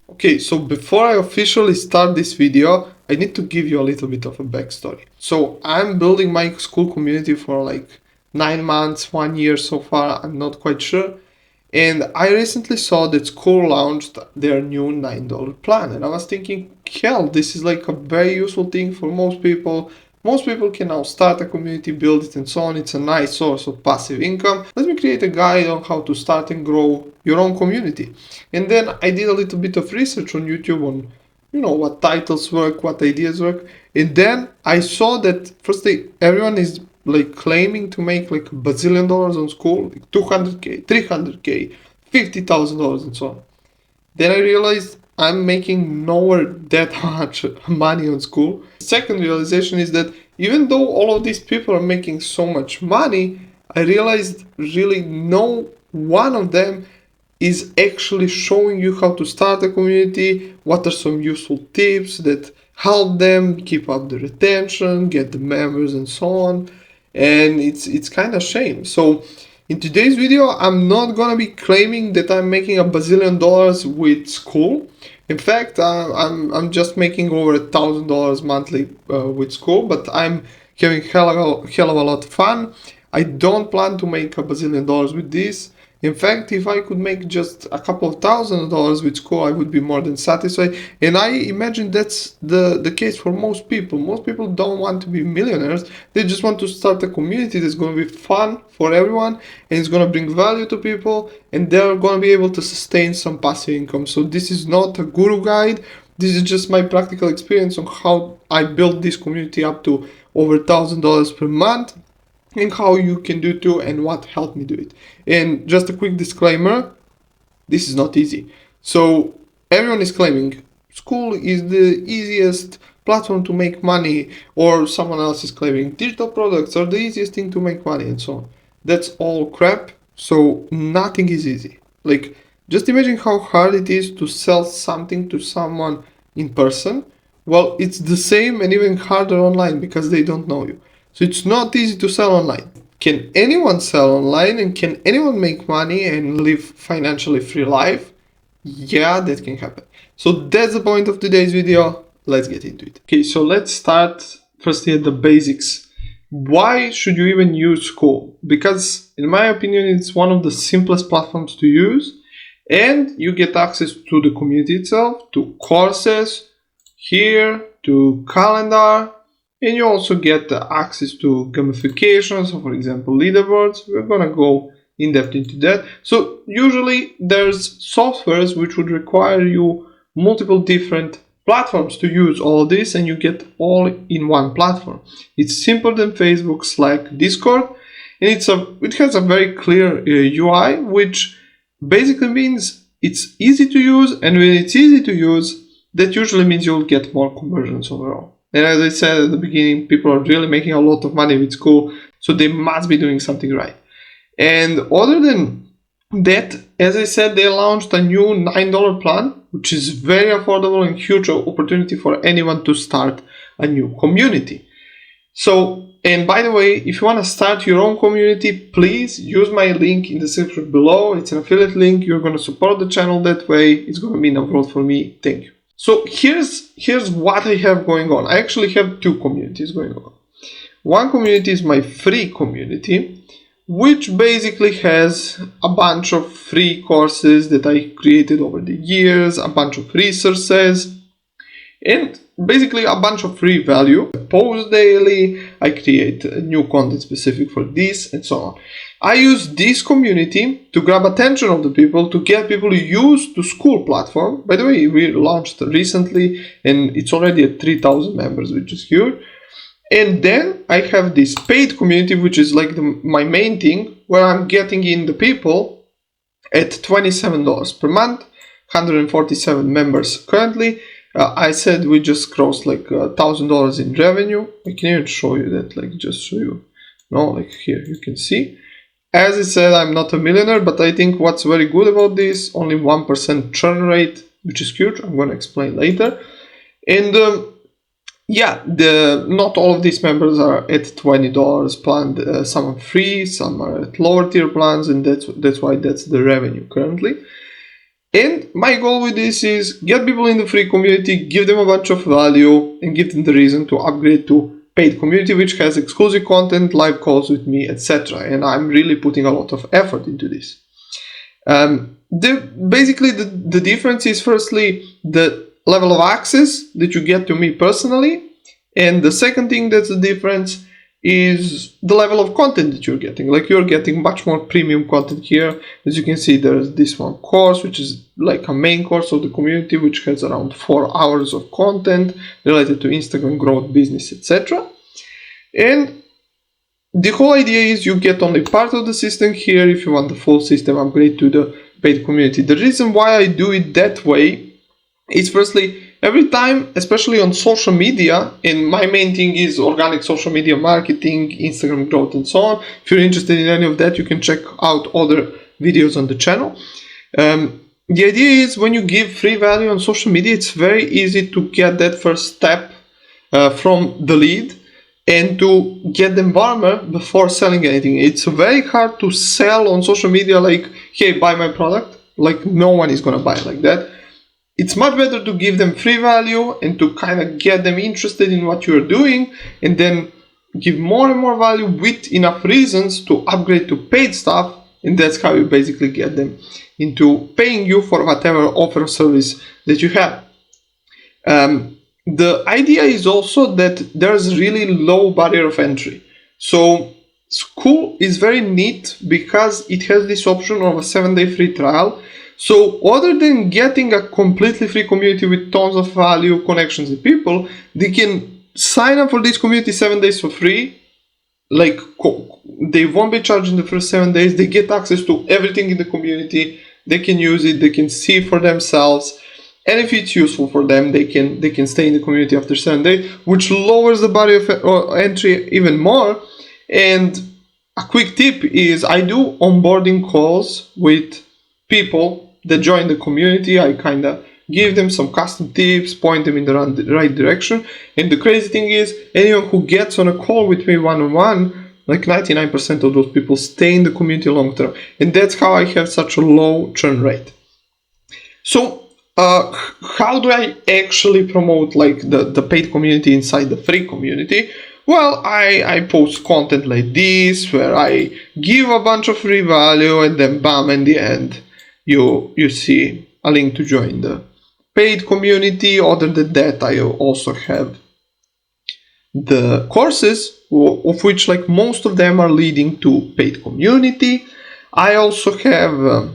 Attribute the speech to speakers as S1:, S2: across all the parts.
S1: Okay, so before I officially start this video, I need to give you a little bit of a backstory. So I'm building my Skool community for like 9 months, 1 year so far, I'm not quite sure. And I recently saw that Skool launched their new $9 plan. And I was thinking, hell, this is like a very useful thing for most people. Most people can now start a community, build it, and so on. It's a nice source of passive income. Let me create a guide on how to start and grow your own community. And then I did a little bit of research on YouTube on, what titles work, what ideas work. And then I saw that firstly, everyone is like claiming to make like $1 bazillion on Skool, like 200K, 300K, $50,000 and so on. Then I realized I'm making nowhere that much money on Skool. Second realization is that even though all of these people are making so much money, I realized really no one of them is actually showing you how to start a community, what are some useful tips that help them keep up the retention, get the members and so on. And it's kind of shame. So in today's video, I'm not gonna be claiming that I'm making $1 bazillion with Skool. In fact, I'm just making over $1,000 monthly with Skool, but I'm having hell of a lot of fun. I don't plan to make $1 bazillion with this. In fact, if I could make just a couple of $1,000s with Skool, I would be more than satisfied. And I imagine that's the case for most people. Most people don't want to be millionaires. They just want to start a community that's going to be fun for everyone and it's going to bring value to people and they're going to be able to sustain some passive income. So this is not a guru guide. This is just my practical experience on how I built this community up to over $1,000 per month, and how you can do too and what helped me do it. And just a quick disclaimer, this is not easy. So everyone is claiming Skool is the easiest platform to make money, or someone else is claiming digital products are the easiest thing to make money and so on. That's all crap. So nothing is easy. Like, just imagine how hard it is to sell something to someone in person. Well, it's the same and even harder online because they don't know you. So it's not easy to sell online. Can anyone sell online and can anyone make money and live financially free life? Yeah, that can happen. So that's the point of today's video. Let's get into it. Okay, so let's start firstly at the basics. Why should you even use Skool? Because in my opinion, it's one of the simplest platforms to use and you get access to the community itself, to courses, here, to calendar, and you also get access to gamification. So for example, leaderboards, we're gonna go in depth into that. So usually there's softwares which would require you multiple different platforms to use all of this, and you get all in one platform. It's simpler than Facebook, Slack, Discord, and it has a very clear UI, which basically means it's easy to use, and when it's easy to use, that usually means you'll get more conversions overall. And as I said at the beginning, people are really making a lot of money with Skool, so they must be doing something right. And other than that, as I said, they launched a new $9 plan, which is very affordable and huge opportunity for anyone to start a new community. So, and by the way, if you want to start your own community, please use my link in the description below. It's an affiliate link. You're going to support the channel that way. It's going to mean a lot for me. Thank you. So here's what I have going on. I actually have two communities going on. One community is my free community, which basically has a bunch of free courses that I created over the years, a bunch of resources, and basically a bunch of free value. I post daily, I create new content specific for this, and so on. I use this community to grab attention of the people, to get people used to Skool platform. By the way, we launched recently and it's already at 3,000 members, which is huge. And then I have this paid community, which is like my main thing, where I'm getting in the people at $27 per month, 147 members currently. I said we just crossed like $1,000 in revenue. I can even show you that, like just show you. No, like here you can see. As I said, I'm not a millionaire, but I think what's very good about this, only 1% churn rate, which is huge. I'm going to explain later. And yeah, not all of these members are at $20 plan. Some are free, some are at lower tier plans, and that's why that's the revenue currently. And my goal with this is get people in the free community, give them a bunch of value, and give them the reason to upgrade to paid community, which has exclusive content, live calls with me, etc. And I'm really putting a lot of effort into this. Basically, the difference is firstly the level of access that you get to me personally, and the second thing that's the difference is the level of content that you're getting. Like, you're getting much more premium content here. As you can see, there's this one course, which is like a main course of the community, which has around 4 hours of content related to Instagram growth, business, etc. And the whole idea is you get only part of the system here. If you want the full system, upgrade to the paid community. The reason why I do it that way is firstly, every time, especially on social media, and my main thing is organic social media marketing, Instagram growth, and so on. If you're interested in any of that, you can check out other videos on the channel. The idea is when you give free value on social media, it's very easy to get that first step from the lead and to get them warmer before selling anything. It's very hard to sell on social media like, hey, buy my product. Like, no one is going to buy like that. It's much better to give them free value and to kind of get them interested in what you're doing, and then give more and more value with enough reasons to upgrade to paid stuff. And that's how you basically get them into paying you for whatever offer or service that you have. The idea is also that there's really low barrier of entry. So Skool is very neat because it has this option of a 7-day free trial. So other than getting a completely free community with tons of value, connections, and people, they can sign up for this community 7 days for free. Like, they won't be charged in the first 7 days. They get access to everything in the community. They can use it. They can see for themselves. And if it's useful for them, they can stay in the community after 7 days, which lowers the barrier of entry even more. And a quick tip is I do onboarding calls with people that join the community. I kind of give them some custom tips, point them in the right direction. And the crazy thing is, anyone who gets on a call with me one-on-one, like 99% of those people stay in the community long term. And that's how I have such a low churn rate. So how do I actually promote like the paid community inside the free community? Well, I post content like this where I give a bunch of free value, and then bam, in the end you see a link to join the paid community. Other than that, I also have the courses, of which like most of them are leading to paid community. I also have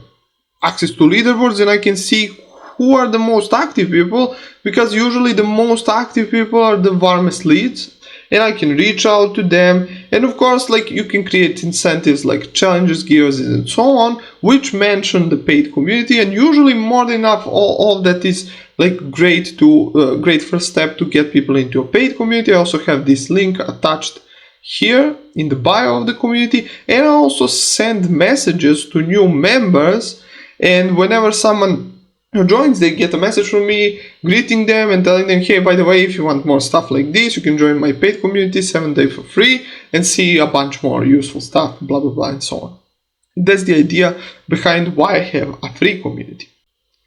S1: access to leaderboards, and I can see who are the most active people, because usually the most active people are the warmest leads, and I can reach out to them. And of course, like, you can create incentives like challenges, giveaways, and so on, which mention the paid community. And usually more than enough, all of that is like great first step to get people into a paid community. I also have this link attached here in the bio of the community, and I also send messages to new members, and whenever someone who joins, they get a message from me greeting them and telling them, hey, by the way, if you want more stuff like this, you can join my paid community 7 days for free and see a bunch more useful stuff, blah, blah, blah, and so on. That's the idea behind why I have a free community.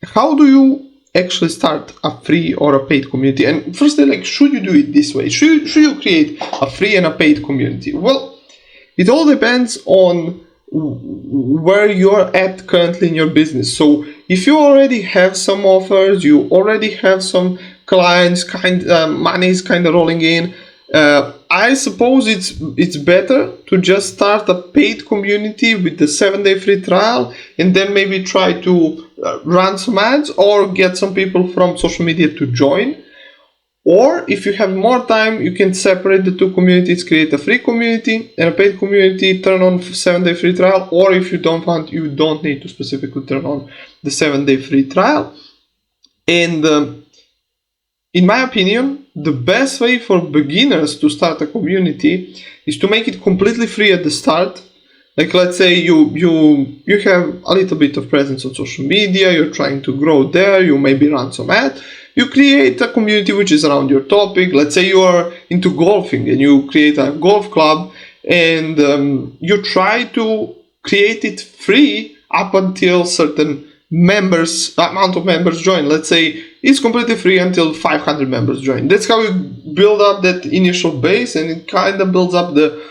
S1: How do you actually start a free or a paid community? And firstly, like, should you do it this way? Should you create a free and a paid community? Well, it all depends on where you're at currently in your business. So if you already have some offers, you already have some clients, money is kind of rolling in, I suppose it's better to just start a paid community with the 7-day free trial, and then maybe try to run some ads or get some people from social media to join. Or if you have more time, you can separate the two communities, create a free community and a paid community, turn on 7-day free trial. Or if you don't want, you don't need to specifically turn on the 7-day free trial. And in my opinion, the best way for beginners to start a community is to make it completely free at the start. Like, let's say you have a little bit of presence on social media, you're trying to grow there, you maybe run some ads. You create a community which is around your topic. Let's say you are into golfing and you create a golf club, and you try to create it free up until certain amount of members join. Let's say it's completely free until 500 members join. That's how you build up that initial base, and it kind of builds up the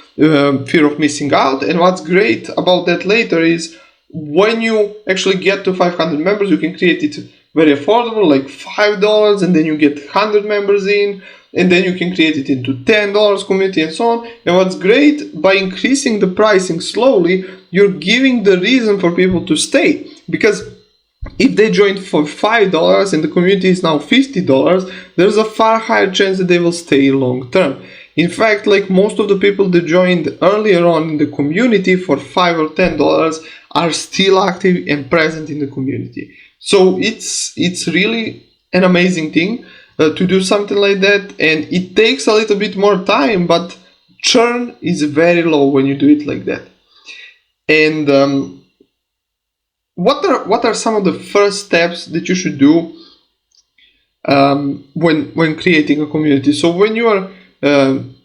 S1: fear of missing out. And what's great about that later is when you actually get to 500 members, you can create it very affordable, like $5, and then you get 100 members in, and then you can create it into $10 community and so on. And what's great, by increasing the pricing slowly, you're giving the reason for people to stay. Because if they join for $5 and the community is now $50, there's a far higher chance that they will stay long term. In fact, like most of the people that joined earlier on in the community for $5 or $10 are still active and present in the community. So it's really an amazing thing to do something like that, and it takes a little bit more time, but churn is very low when you do it like that. And what are some of the first steps that you should do when creating a community? So when you are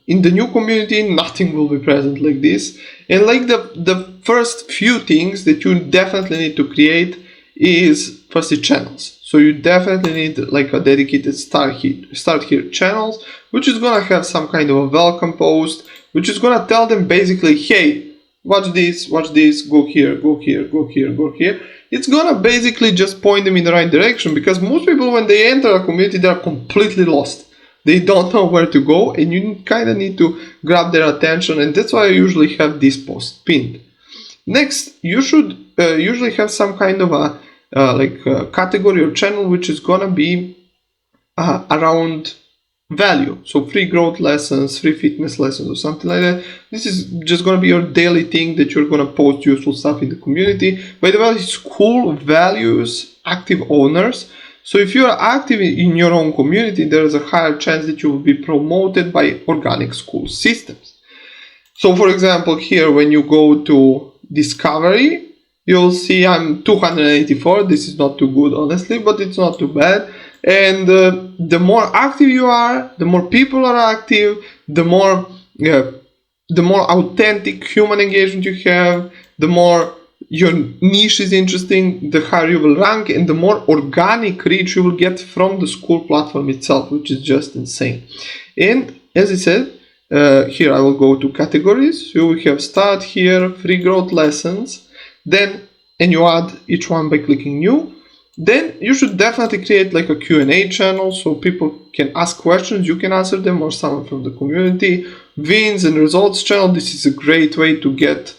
S1: in the new community, nothing will be present like this, and like the first few things that you definitely need to create is firstly channels. So you definitely need like a dedicated start here channels, which is gonna have some kind of a welcome post, which is gonna tell them basically, hey, watch this, go here, go here, go here, go here. It's gonna basically just point them in the right direction, because most people, when they enter a community, they're completely lost. They don't know where to go, and you kind of need to grab their attention, and that's why I usually have this post pinned. Next, you should usually have some kind of a category or channel which is gonna be around value. So free growth lessons, free fitness lessons, or something like that. This is just gonna be your daily thing that you're gonna post useful stuff in the community. By the way, Skool values active owners. So if you are active in your own community, there is a higher chance that you will be promoted by organic Skool systems. So for example, here when you go to discovery, you'll see I'm 284. This is not too good, honestly, but it's not too bad. And the more active you are, the more people are active, the more authentic human engagement you have, the more your niche is interesting, the higher you will rank, and the more organic reach you will get from the Skool platform itself, which is just insane. And as I said, here I will go to categories. So we have start here, free growth lessons, and you add each one by clicking new. Then you should definitely create like a Q&A channel so people can ask questions, you can answer them, or someone from the community. Wins and results channel, this is a great way to get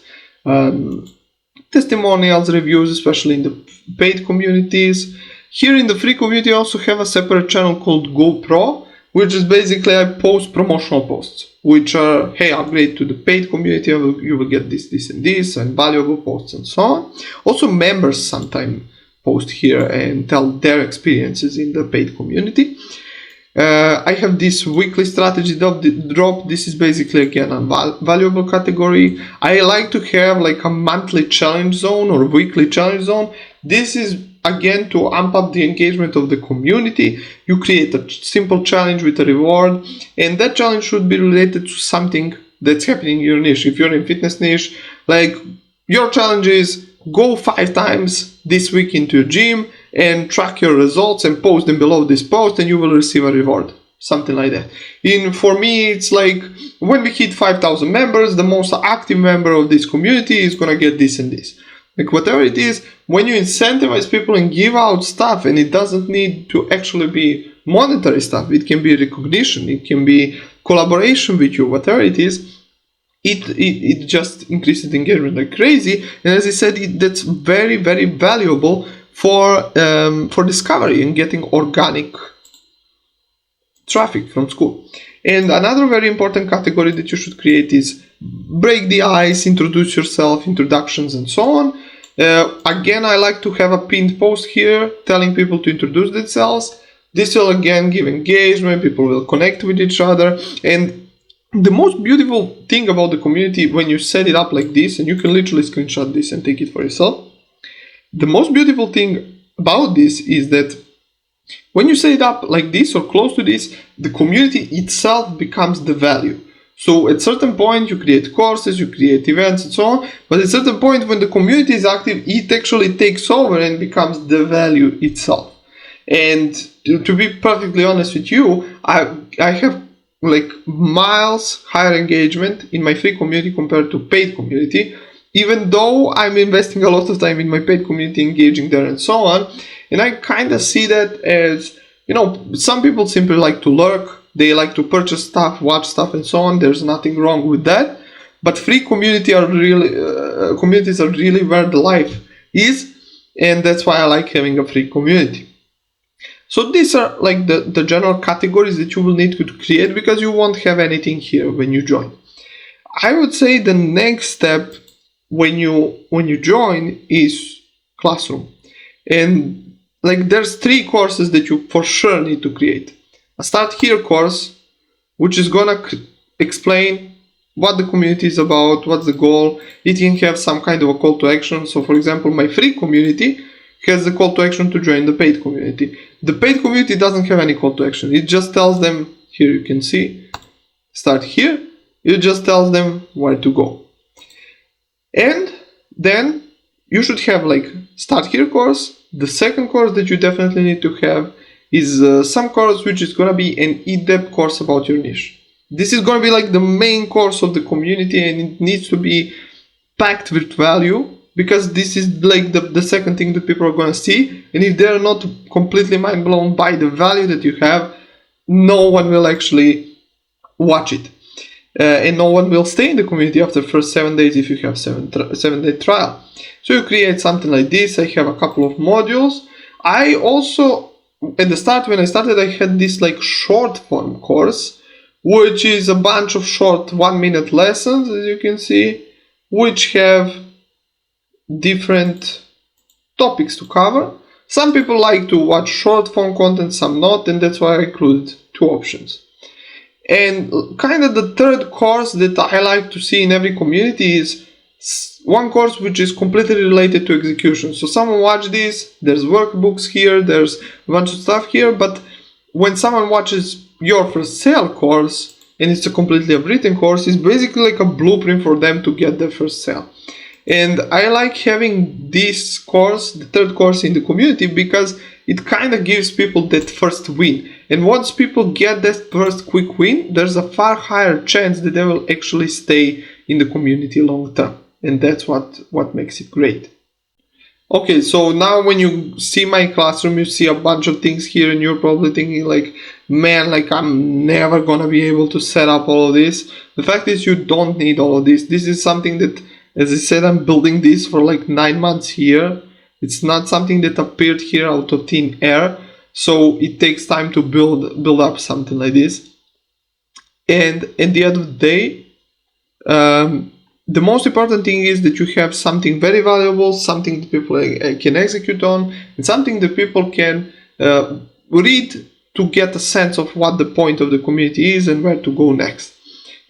S1: testimonials, reviews, especially in the paid communities. Here in the free community I also have a separate channel called Go Pro, which is basically I post promotional posts, which are, hey, upgrade to the paid community, you will get this, this, and this, and valuable posts and so on. Also, members sometimes post here and tell their experiences in the paid community. I have this weekly strategy drop. This is basically, again, a valuable category. I like to have like a monthly challenge zone or weekly challenge zone. This is, again, to amp up the engagement of the community. You create a simple challenge with a reward, and that challenge should be related to something that's happening in your niche. If you're in fitness niche, like your challenge is go 5 times this week into your gym and track your results and post them below this post, and you will receive a reward, something like that. For me, it's like when we hit 5,000 members, the most active member of this community is gonna get this and this. Like whatever it is, when you incentivize people and give out stuff, and it doesn't need to actually be monetary stuff, it can be recognition, it can be collaboration with you, whatever it is, it just increases engagement like crazy. And as I said, that's very, very valuable for discovery and getting organic traffic from Skool. And another very important category that you should create is break the ice, introduce yourself, introductions, and so on. Again, I like to have a pinned post here telling people to introduce themselves. This will again give engagement, people will connect with each other. And the most beautiful thing about the community, when you set it up like this, and you can literally screenshot this and take it for yourself, the most beautiful thing about this is that when you set it up like this or close to this, the community itself becomes the value. So at certain point you create courses, you create events and so on, but at certain point when the community is active, it actually takes over and becomes the value itself. And to be perfectly honest with you, I have like miles higher engagement in my free community compared to paid community, even though I'm investing a lot of time in my paid community, engaging there and so on. And I kind of see that as, you know, some people simply like to lurk, they like to purchase stuff, watch stuff and so on. There's nothing wrong with that. But free communities are really where the life is, and that's why I like having a free community. So these are like the general categories that you will need to create, because you won't have anything here when you join. I would say the next step when you join is classroom. And like there's 3 courses that you for sure need to create. A Start Here course, which is gonna explain what the community is about, what's the goal. It can have some kind of a call to action. So for example, my free community has the call to action to join the paid community. The paid community doesn't have any call to action. It just tells them, here you can see, start here. It just tells them where to go. And then you should have like Start Here course. The second course that you definitely need to have is some course which is going to be an in-depth course about your niche. This is going to be like the main course of the community, and it needs to be packed with value, because this is like the second thing that people are going to see. And if they're not completely mind blown by the value that you have, no one will actually watch it. And no one will stay in the community after the first 7 days if you have 7-day trial. So you create something like this. I have a couple of modules. I also, at the start, when I started, I had this like short form course, which is a bunch of short 1-minute lessons, as you can see, which have different topics to cover. Some people like to watch short form content, some not, and that's why I included 2 options. And kind of the third course that I like to see in every community is one course which is completely related to execution. So someone watch this, there's workbooks here, there's a bunch of stuff here, but when someone watches your first sale course, and it's a completely written course, it's basically like a blueprint for them to get their first sale. And I like having this course, the third course, in the community, because it kind of gives people that first win. And once people get that first quick win, there's a far higher chance that they will actually stay in the community long term. And that's what makes it great. Okay, so now when you see my classroom, you see a bunch of things here, and you're probably thinking like, man, like I'm never gonna be able to set up all of this. The fact is, you don't need all of this. This is something that, as I said, I'm building this for like 9 months here. It's not something that appeared here out of thin air. So it takes time to build up something like this. And at the end of the day, the most important thing is that you have something very valuable, something that people can execute on, and something that people can read to get a sense of what the point of the community is and where to go next.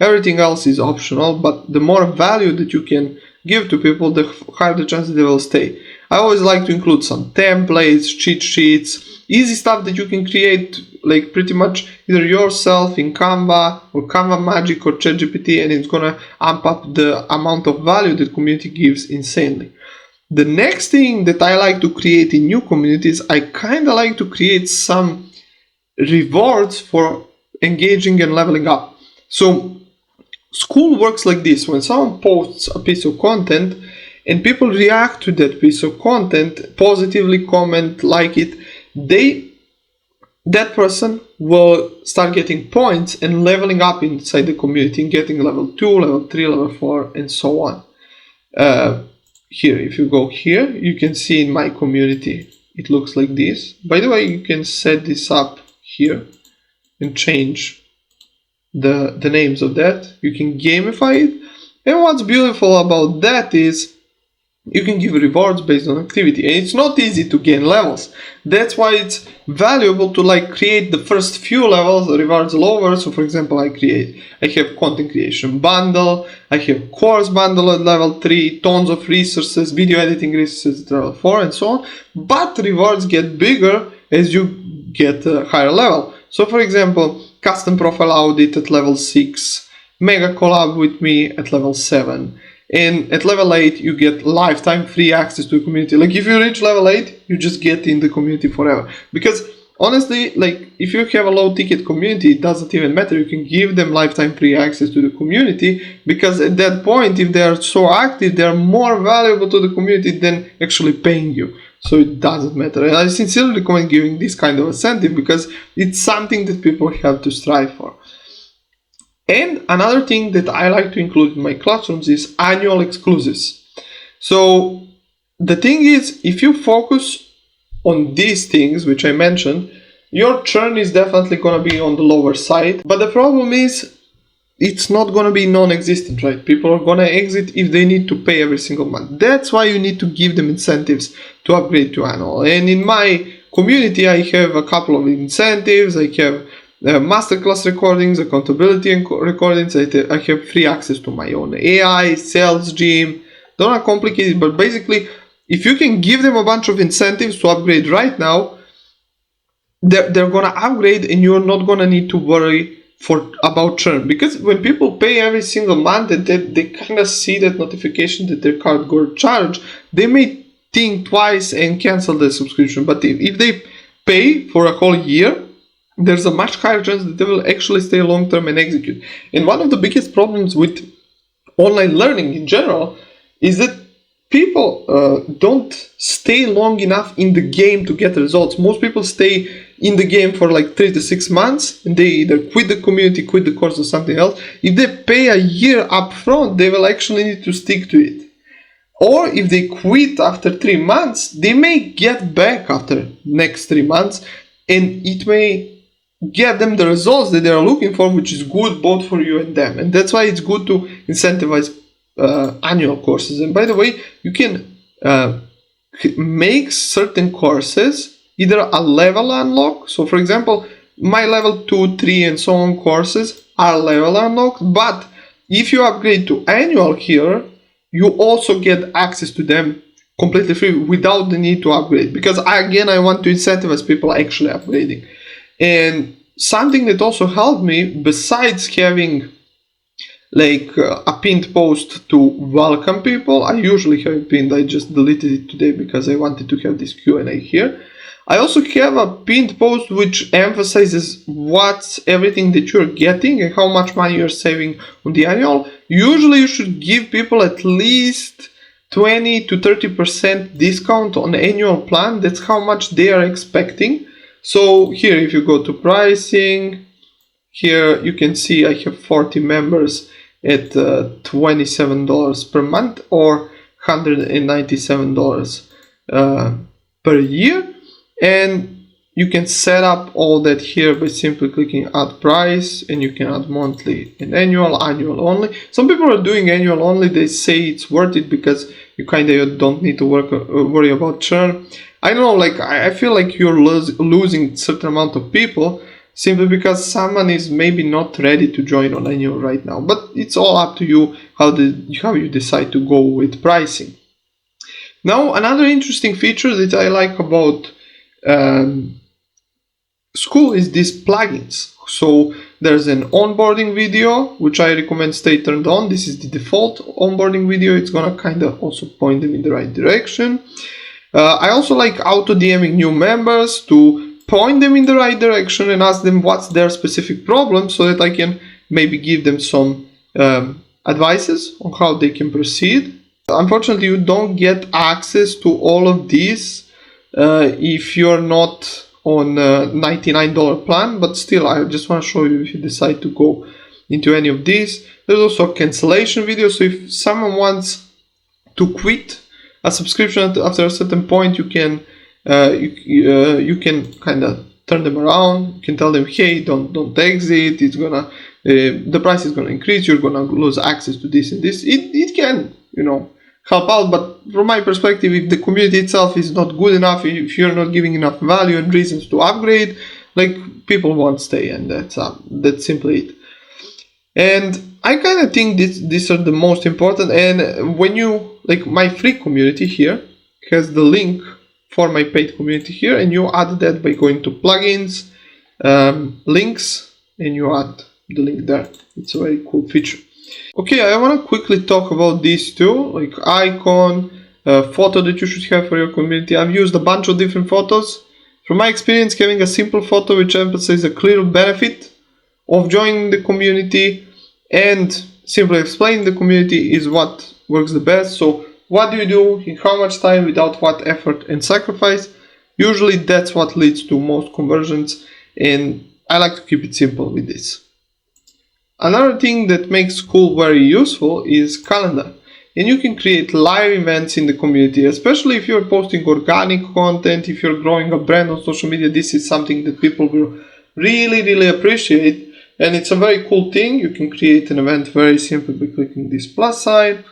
S1: Everything else is optional, but the more value that you can give to people, the higher the chance that they will stay. I always like to include some templates, cheat sheets, easy stuff that you can create like pretty much either yourself in Canva or Canva Magic or ChatGPT, and it's gonna amp up the amount of value that community gives insanely. The next thing that I like to create in new communities, I kind of like to create some rewards for engaging and leveling up. So Skool works like this. When someone posts a piece of content and people react to that piece of content, positively comment, like it, that person will start getting points and leveling up inside the community, and getting level 2, level 3, level 4, and so on. Here, if you go here, you can see in my community, it looks like this. By the way, you can set this up here and change the names of that. You can gamify it. And what's beautiful about that is you can give rewards based on activity, and it's not easy to gain levels. That's why it's valuable to like create the first few levels, rewards lower. So for example, I have content creation bundle, I have course bundle at level 3, tons of resources, video editing resources at level 4, and so on. But rewards get bigger as you get a higher level. So for example, custom profile audit at level 6, mega collab with me at level 7. And at level 8, you get lifetime free access to the community. Like if you reach level 8, you just get in the community forever. Because honestly, like if you have a low ticket community, it doesn't even matter. You can give them lifetime free access to the community, because at that point, if they are so active, they are more valuable to the community than actually paying you. So it doesn't matter. And I sincerely recommend giving this kind of incentive, because it's something that people have to strive for. And another thing that I like to include in my classrooms is annual exclusives. So the thing is, if you focus on these things which I mentioned, your churn is definitely going to be on the lower side. But the problem is, it's not going to be non-existent, right? People are going to exit if they need to pay every single month. That's why you need to give them incentives to upgrade to annual. And in my community, I have a couple of incentives. I have masterclass recordings, accountability and recordings. I have free access to my own AI, sales gym. They're not complicated, but basically, if you can give them a bunch of incentives to upgrade right now, they're going to upgrade, and you're not going to need to worry about churn. Because when people pay every single month and they kind of see that notification that their card got charged, they may think twice and cancel the subscription. But if they pay for a whole year, there's a much higher chance that they will actually stay long term and execute. And one of the biggest problems with online learning in general is that people don't stay long enough in the game to get results. Most people stay in the game for like 3 to 6 months, and they either quit the community, quit the course, or something else. If they pay a year up front, they will actually need to stick to it. Or if they quit after 3 months, they may get back after next 3 months, and it may get them the results that they are looking for, which is good both for you and them. And that's why it's good to incentivize annual courses. And by the way, you can make certain courses either a level unlock. So for example, my level 2, 3 and so on courses are level unlocked, but if you upgrade to annual here, you also get access to them completely free without the need to upgrade, because I want to incentivize people actually upgrading. And something that also helped me, besides having like a pinned post to welcome people, I usually have it pinned, I just deleted it today because I wanted to have this Q&A here. I also have a pinned post which emphasizes what's everything that you're getting and how much money you're saving on the annual. Usually you should give people at least 20 to 30% discount on the annual plan. That's how much they are expecting. So here, if you go to pricing, here you can see I have 40 members at $27 per month or $197 per year. And you can set up all that here by simply clicking add price, and you can add monthly and annual only. Some people are doing annual only. They say it's worth it because you kind of don't need to worry about churn. I don't know, like I feel like you're losing a certain amount of people simply because someone is maybe not ready to join on annual right now. But it's all up to you how you decide to go with pricing. Now, another interesting feature that I like about Skool is these plugins. So there's an onboarding video, which I recommend stay turned on. This is the default onboarding video. It's gonna kind of also point them in the right direction. I also like auto DMing new members to point them in the right direction and ask them what's their specific problem, so that I can maybe give them some advices on how they can proceed. Unfortunately, you don't get access to all of these if you're not on a $99 plan, but still, I just want to show you if you decide to go into any of these. There's also a cancellation video, so if someone wants to quit a subscription after a certain point, you can kind of turn them around. You can tell them, hey, don't exit. It's gonna the price is gonna increase. You're gonna lose access to this and this. It can, help out, but from my perspective, if the community itself is not good enough, if you're not giving enough value and reasons to upgrade, like, people won't stay, and that's simply it. And I kind of think these are the most important. And when you, like, my free community here has the link for my paid community here, and you add that by going to plugins, links, and you add the link there. It's a very cool feature. Okay, I want to quickly talk about these two, like icon, photo that you should have for your community. I've used a bunch of different photos. From my experience, having a simple photo which emphasizes a clear benefit of joining the community and simply explaining the community is what works the best. So what do you do in how much time without what effort and sacrifice? Usually that's what leads to most conversions, and I like to keep it simple with this. Another thing that makes Skool very useful is calendar. And you can create live events in the community, especially if you're posting organic content, if you're growing a brand on social media. This is something that people will really appreciate. And it's a very cool thing. You can create an event very simply by clicking this plus sign.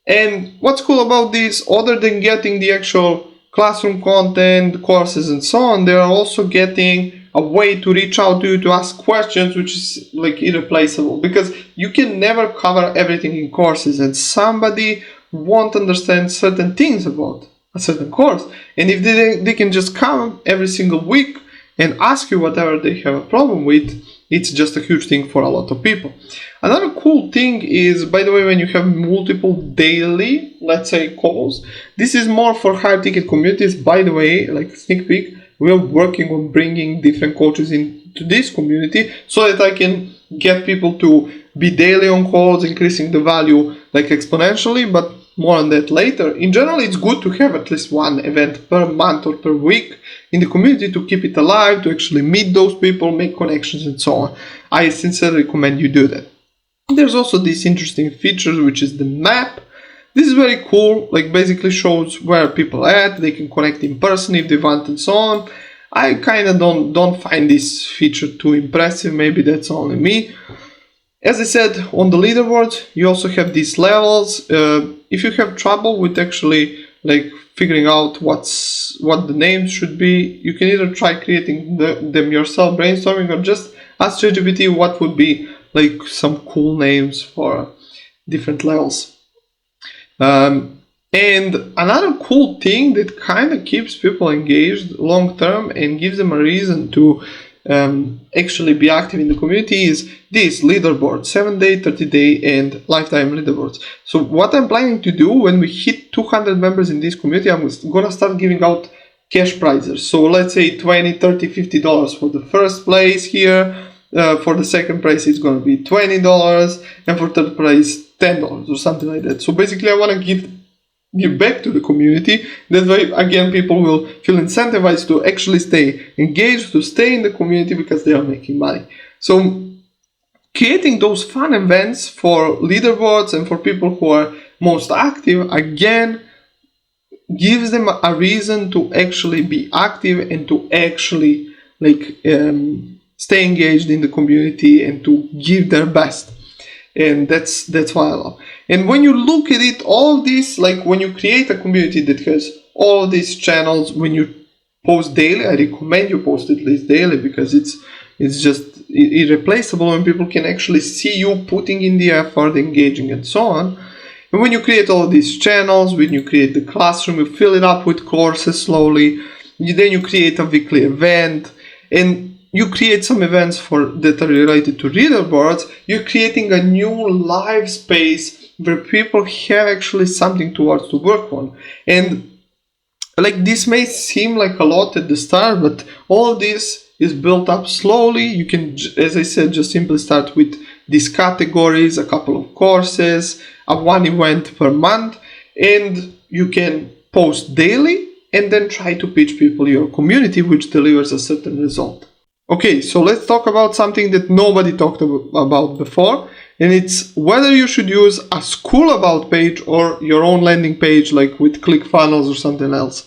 S1: And what's cool about this, other than getting the actual classroom content, courses and so on, they are also getting a way to reach out to you to ask questions, which is like irreplaceable, because you can never cover everything in courses, and somebody won't understand certain things about a certain course. And if they can just come every single week and ask you whatever they have a problem with, it's just a huge thing for a lot of people. Another cool thing is, by the way, when you have multiple daily, let's say, calls, this is more for higher ticket communities. By the way, like sneak peek, we are working on bringing different coaches into this community so that I can get people to be daily on calls, increasing the value like exponentially, but more on that later. In general, it's good to have at least one event per month or per week in the community to keep it alive, to actually meet those people, make connections and so on. I sincerely recommend you do that. There's also this interesting feature, which is the map. This is very cool, like basically shows where people are at, they can connect in person if they want and so on. I kind of don't find this feature too impressive, maybe that's only me. As I said, on the leaderboards, you also have these levels. If you have trouble with actually like figuring out what the names should be, you can either try creating them yourself, brainstorming, or just ask ChatGPT what would be like some cool names for different levels. And another cool thing that kind of keeps people engaged long term and gives them a reason to actually be active in the community is this leaderboard, 7-day, 30-day, and lifetime leaderboards. So what I'm planning to do when we hit 200 members in this community, I'm gonna start giving out cash prizes. So let's say $20, $30, $50 for the first place here. For the second prize, it's gonna be $20, and for third prize, $10 or something like that. So basically, I want to give back to the community. That way, again, people will feel incentivized to actually stay engaged, to stay in the community because they are making money. So creating those fun events for leaderboards and for people who are most active, again, gives them a reason to actually be active and to actually stay engaged in the community and to give their best. And that's what I love. And when you look at it, all this, like when you create a community that has all these channels, when you post daily, I recommend you post at least daily because it's just irreplaceable and people can actually see you putting in the effort, engaging and so on. And when you create all these channels, when you create the classroom, you fill it up with courses slowly, then you create a weekly event, and you create some events that are related to leaderboards. You're creating a new live space where people have actually something towards to work on. And like this may seem like a lot at the start, but all of this is built up slowly. You can, as I said, just simply start with these categories, a couple of courses, one event per month, and you can post daily and then try to pitch people your community, which delivers a certain result. Okay, so let's talk about something that nobody talked about before, and it's whether you should use a Skool About page or your own landing page, like with ClickFunnels or something else.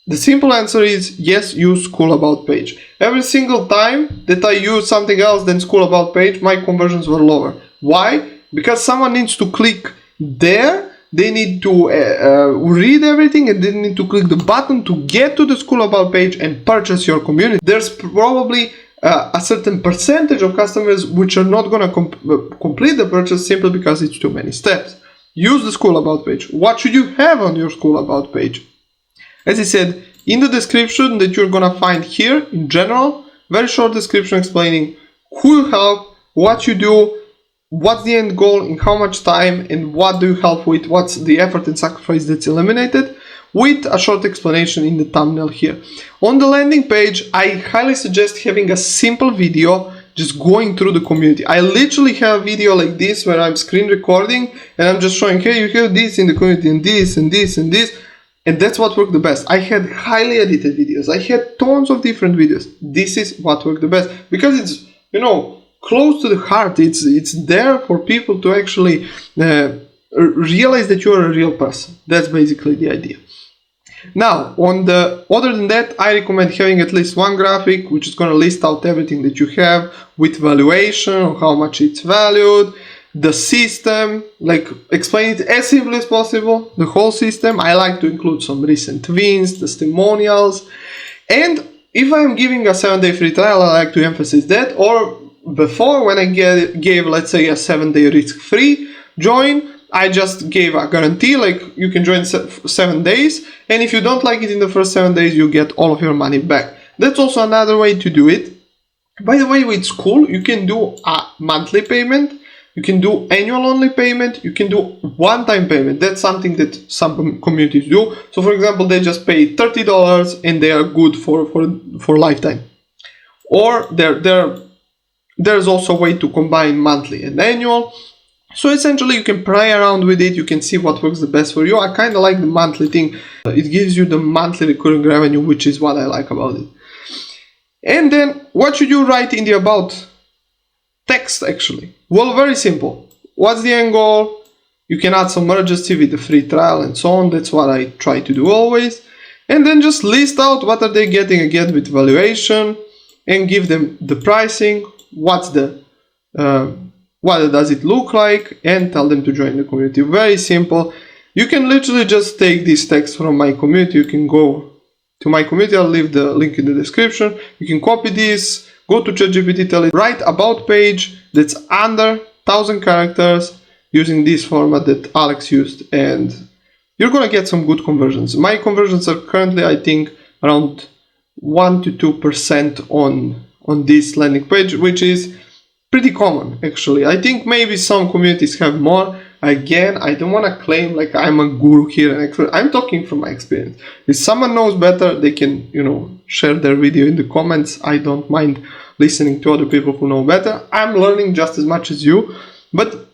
S1: The simple answer is yes, use Skool About page. Every single time that I use something else than Skool About page, my conversions were lower. Why? Because someone needs to click there. They need to read everything and they need to click the button to get to the Skool About page and purchase your community. There's probably a certain percentage of customers which are not going to complete the purchase simply because it's too many steps. Use the Skool About page. What should you have on your Skool About page? As I said, in the description that you're going to find here, in general, very short description explaining who you help, what you do, what's the end goal, in how much time, and what do you help with, what's the effort and sacrifice that's eliminated, with a short explanation in the thumbnail here. On the landing page, I highly suggest having a simple video just going through the community. I literally have a video like this where I'm screen recording and I'm just showing, hey, you have this in the community and this and this and this, and that's what worked the best. I had highly edited videos. I had tons of different videos. This is what worked the best because it's, close to the heart. It's there for people to actually realize that you're a real person. That's basically the idea. Now, other than that, I recommend having at least one graphic which is going to list out everything that you have with valuation, or how much it's valued, the system, like explain it as simply as possible, the whole system. I like to include some recent wins, testimonials, and if I'm giving a 7-day free trial, I like to emphasize that. Or before, when I gave, let's say, a 7-day risk-free join, I just gave a guarantee, like you can join 7 days, and if you don't like it in the first 7 days, you get all of your money back. That's also another way to do it. By the way, with Skool, you can do a monthly payment, you can do annual only payment, you can do one-time payment. That's something that some communities do. So for example, they just pay $30 and they are good for lifetime. Or there's also a way to combine monthly and annual. So essentially you can play around with it, you can see what works the best for you. I kind of like the monthly thing. It gives you the monthly recurring revenue, which is what I like about it. And then what should you write in the about text actually? Well, very simple. What's the end goal? You can add some urgency with the free trial and so on. That's what I try to do always. And then just list out what are they getting again with valuation, and give them the pricing, what does it look like, and tell them to join the community. Very simple. You can literally just take this text from my community. You can go to my community. I'll leave the link in the description. You can copy this, go to ChatGPT, tell it, write about page that's under 1,000 characters using this format that Alex used, and you're gonna get some good conversions. My conversions are currently, I think, around 1 to 2% on this landing page, which is pretty common actually. I think maybe some communities have more. Again, I don't want to claim like I'm a guru here and expert. I'm talking from my experience. If someone knows better, they can, share their video in the comments. I don't mind listening to other people who know better. I'm learning just as much as you, but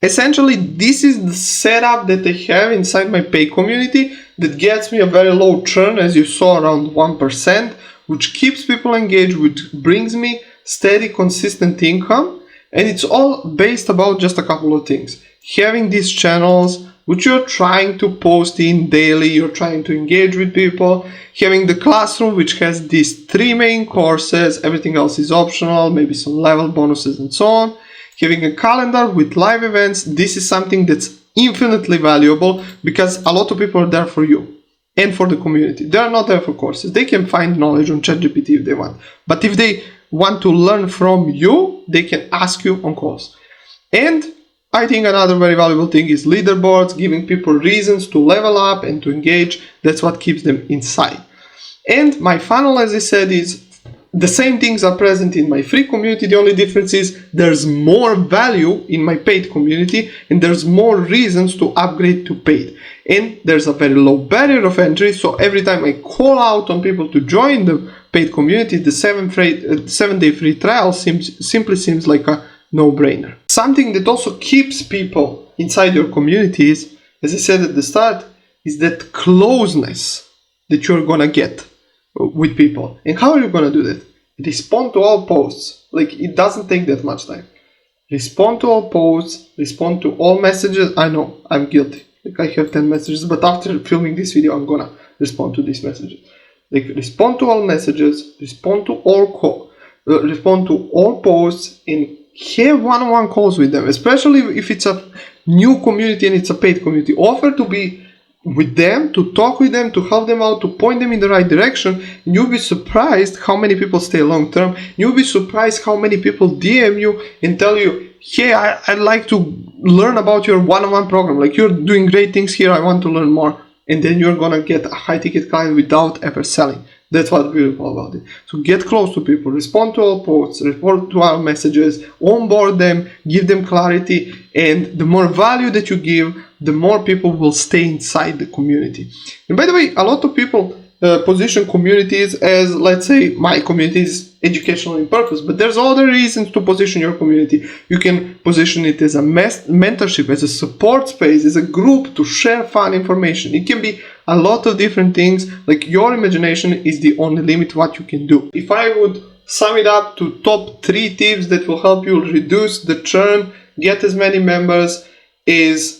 S1: essentially this is the setup that I have inside my paid community that gets me a very low churn, as you saw, around 1%, which keeps people engaged, which brings me steady, consistent income, and it's all based about just a couple of things. Having these channels which you're trying to post in daily, you're trying to engage with people, having the classroom which has these 3 main courses, everything else is optional, maybe some level bonuses and so on, having a calendar with live events. This is something that's infinitely valuable because a lot of people are there for you and for the community. They are not there for courses. They can find knowledge on ChatGPT if they want, but if they want to learn from you, they can ask you on calls. And I think another very valuable thing is leaderboards, giving people reasons to level up and to engage. That's what keeps them inside. And my funnel, as I said, is the same things are present in my free community. The only difference is there's more value in my paid community and there's more reasons to upgrade to paid. And there's a very low barrier of entry. So every time I call out on people to join the paid community, the 7-day free trial simply seems like a no-brainer. Something that also keeps people inside your community is, as I said at the start, is that closeness that you're gonna get with people. And how are you gonna do that? Respond to all posts. Like, it doesn't take that much time. Respond to all posts, respond to all messages. I know, I'm guilty. Like, I have 10 messages, but after filming this video, I'm gonna respond to these messages. Like, respond to all messages, respond to all posts, and have one-on-one calls with them, especially if it's a new community and it's a paid community. Offer to be with them, to talk with them, to help them out, to point them in the right direction. And you'll be surprised how many people stay long term. You'll be surprised how many people DM you and tell you, hey, I'd like to learn about your one-on-one program. Like, you're doing great things here, I want to learn more. And then you're gonna get a high-ticket client without ever selling. That's what's beautiful about it. So get close to people, respond to all posts, respond to our messages, onboard them, give them clarity, and the more value that you give, the more people will stay inside the community. And by the way, a lot of people position communities as, let's say, my community is educational in purpose, but there's other reasons to position your community. You can position it as a mentorship, as a support space, as a group to share fun information. It can be a lot of different things. Like, your imagination is the only limit what you can do. If I would sum it up to top 3 tips that will help you reduce the churn, get as many members, is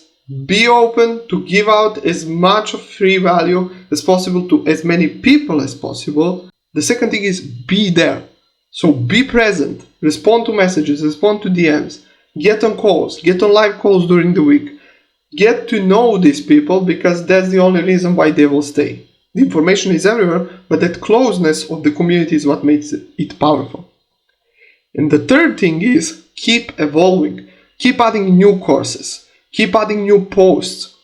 S1: be open to give out as much of free value as possible to as many people as possible. The second thing is be there. So be present, respond to messages, respond to DMs, get on calls, get on live calls during the week. Get to know these people, because that's the only reason why they will stay. The information is everywhere, but that closeness of the community is what makes it powerful. And the third thing is keep evolving, keep adding new courses. Keep adding new posts,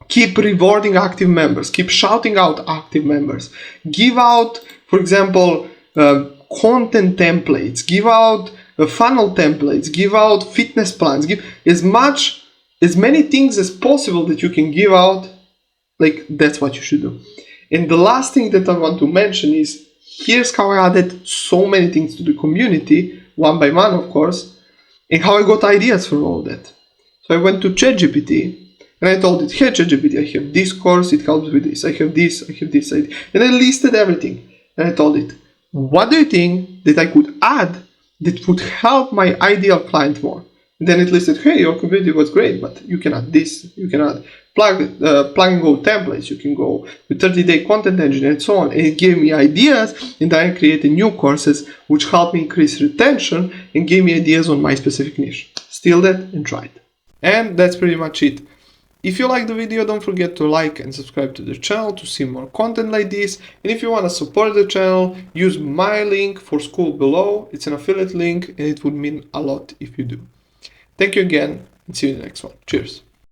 S1: keep rewarding active members, keep shouting out active members. Give out, for example, content templates, give out funnel templates, give out fitness plans, give as many things as possible that you can give out. Like, that's what you should do. And the last thing that I want to mention is, here's how I added so many things to the community, one by one, of course, and how I got ideas for all that. So I went to ChatGPT and I told it, hey ChatGPT, I have this course, it helps with this, I have this, and I listed everything. And I told it, what do you think that I could add that would help my ideal client more? And then it listed, hey, your community was great, but you can add this, you can add plug and go templates, you can go with 30-day content engine and so on. And it gave me ideas, and then I created new courses which helped me increase retention and gave me ideas on my specific niche. Steal that and try it. And that's pretty much it. If you like the video, don't forget to like and subscribe to the channel to see more content like this. And if you want to support the channel, use my link for Skool below. It's an affiliate link and it would mean a lot if you do. Thank you again and see you in the next one. Cheers.